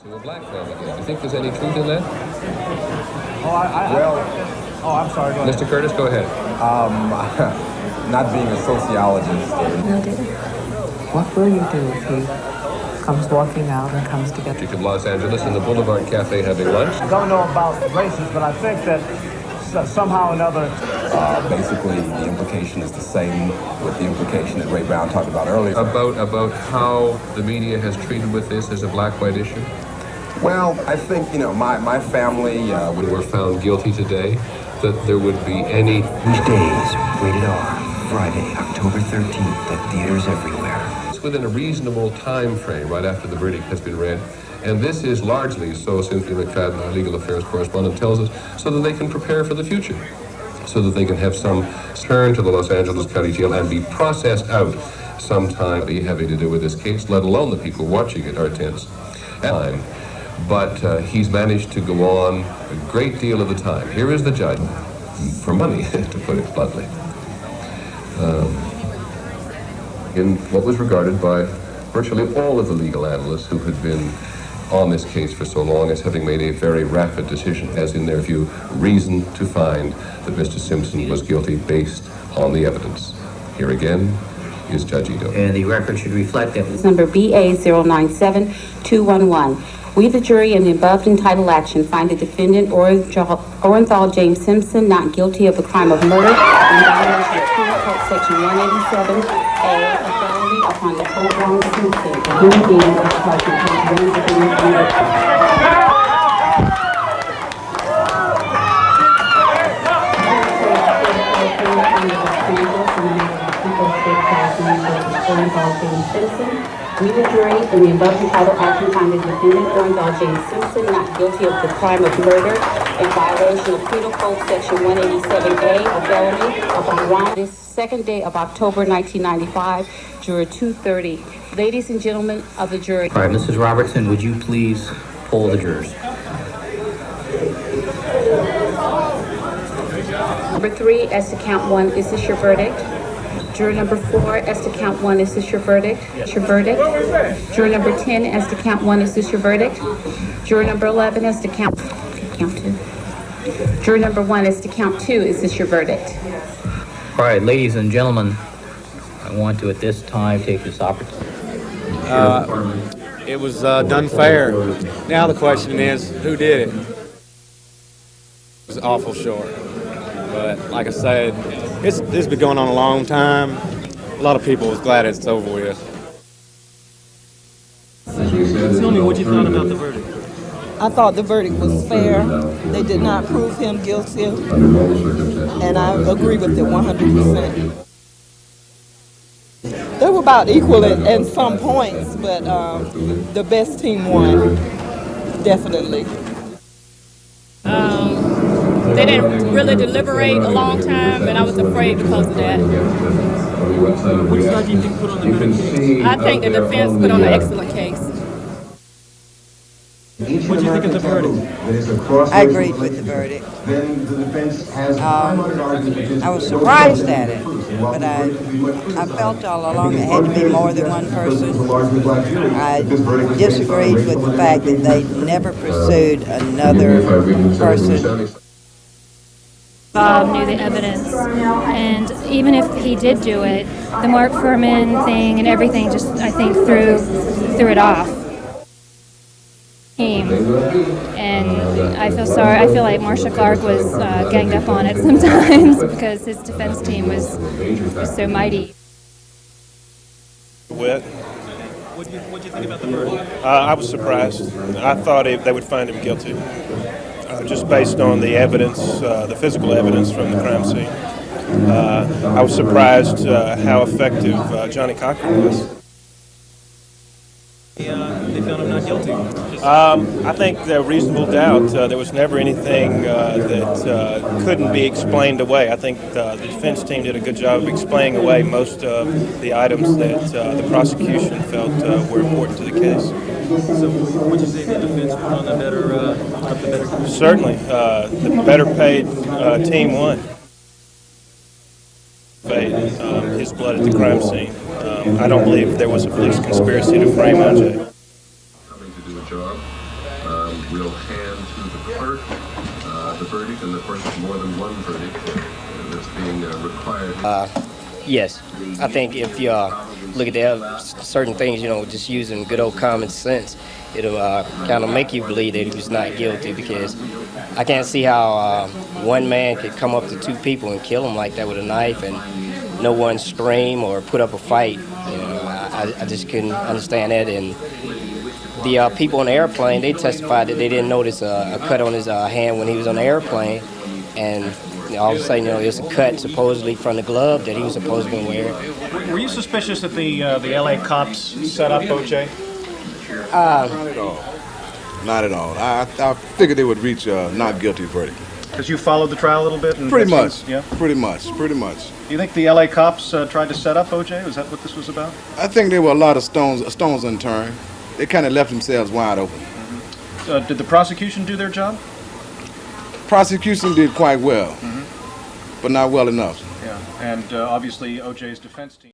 To a black family. Do you think there's any truth in that? I'm sorry, go ahead. Mr. Curtis, go ahead. Not being a sociologist. No, dear. What will you do if he comes walking out and comes to get You from Los Angeles in the Boulevard Cafe having lunch. I don't know about races, but I think that somehow or another... basically, the implication is the same with the implication that Ray Brown talked about earlier. About how the media has treated with this as a black-white issue? Well, I think, my family... we were found guilty today, that there would be any... Weekdays, rated R, Friday, October 13th, at theaters everywhere. It's within a reasonable time frame right after the verdict has been read. And this is largely, so Cynthia McFadden, our legal affairs correspondent, tells us, so that they can prepare for the future, so that they can have some turn to the Los Angeles County Jail and be processed out sometime having to do with this case, let alone the people watching it are tense. But he's managed to go on a great deal of the time. Here is the judge, for money, to put it bluntly, in what was regarded by virtually all of the legal analysts who had been on this case for so long as having made a very rapid decision, as in their view, reason to find that Mr. Simpson was guilty based on the evidence. Here again is Judge Ito. And the record should reflect that. Number BA097211. We, the jury, in the above entitled action, find the defendant Orenthal James Simpson not guilty of the crime of murder in violation of Penal Code Section 187A of felony upon Nicole Simpson, who being a person Simpson. We, the jury, in the above entitled action, find the defendant Ronald James Simpson not guilty of the crime of murder in violation of Penal Code Section 187A of felony upon Ronald. This second day of October 1995, Juror 230. Ladies and gentlemen of the jury. All right, Mrs. Robertson, would you please poll the jurors? Number 3, as to count 1, is this your verdict? Juror number 4, as to count 1, is this your verdict? Yes. Your verdict? Juror number 10, as to count 1, is this your verdict? Juror number 11, as to count 2. Juror number 1, as to count 2, is this your verdict? All right, ladies and gentlemen, I want to at this time take this opportunity. It was done fair. Now the question is, who did it? It was awful short. But like I said, this has been going on a long time. A lot of people was glad it's over with. Tell me what you thought about the verdict. I thought the verdict was fair. They did not prove him guilty, and I agree with it 100%. They were about equal at some points, but the best team won, definitely. They didn't really deliberate a long time, and I was afraid because of that. Which side do you think put on the better case? I think the defense put on an excellent case. What do you think of the verdict? I agreed with the verdict. I was surprised at it, but I felt all along it had to be more than one person. I disagreed with the fact that they never pursued another person. Bob knew the evidence, and even if he did do it, the Mark Furman thing and everything just, I think, threw it off. And I feel sorry. I feel like Marcia Clark was ganged up on it sometimes because his defense team was so mighty. What do you think about the verdict? I was surprised. I thought they would find him guilty, just based on the evidence, the physical evidence from the crime scene. I was surprised how effective Johnny Cochran was. They found him not guilty. I think there reasonable doubt. There was never anything that couldn't be explained away. I think the defense team did a good job of explaining away most of the items that the prosecution felt were important to the case. So would you say the defense put on the better case? Certainly. The better paid team won. His blood at the crime scene. I don't believe there was a police conspiracy to frame OJ. Coming to do a job We'll hand to the clerk the verdict, and of course there's more than one verdict that's being required. Yes, I think if you look at the certain things, just using good old common sense, it'll kind of make you believe that he was not guilty, because I can't see how one man could come up to two people and kill them like that with a knife and no one scream or put up a fight. I just couldn't understand that. And the people on the airplane, they testified that they didn't notice a cut on his hand when he was on the airplane, and all of a sudden, there's a cut supposedly from the glove that he was supposed to be wearing. Were you suspicious that the LA cops set up OJ? Not at all. Not at all. I figured they would reach a not guilty verdict. Because you followed the trial a little bit? And Pretty much. Yeah? Pretty much. Do you think the LA cops tried to set up OJ? Was that what this was about? I think there were a lot of stones unturned. They kind of left themselves wide open. Mm-hmm. Did the prosecution do their job? Prosecution did quite well, but not well enough. Yeah, and obviously OJ's defense team.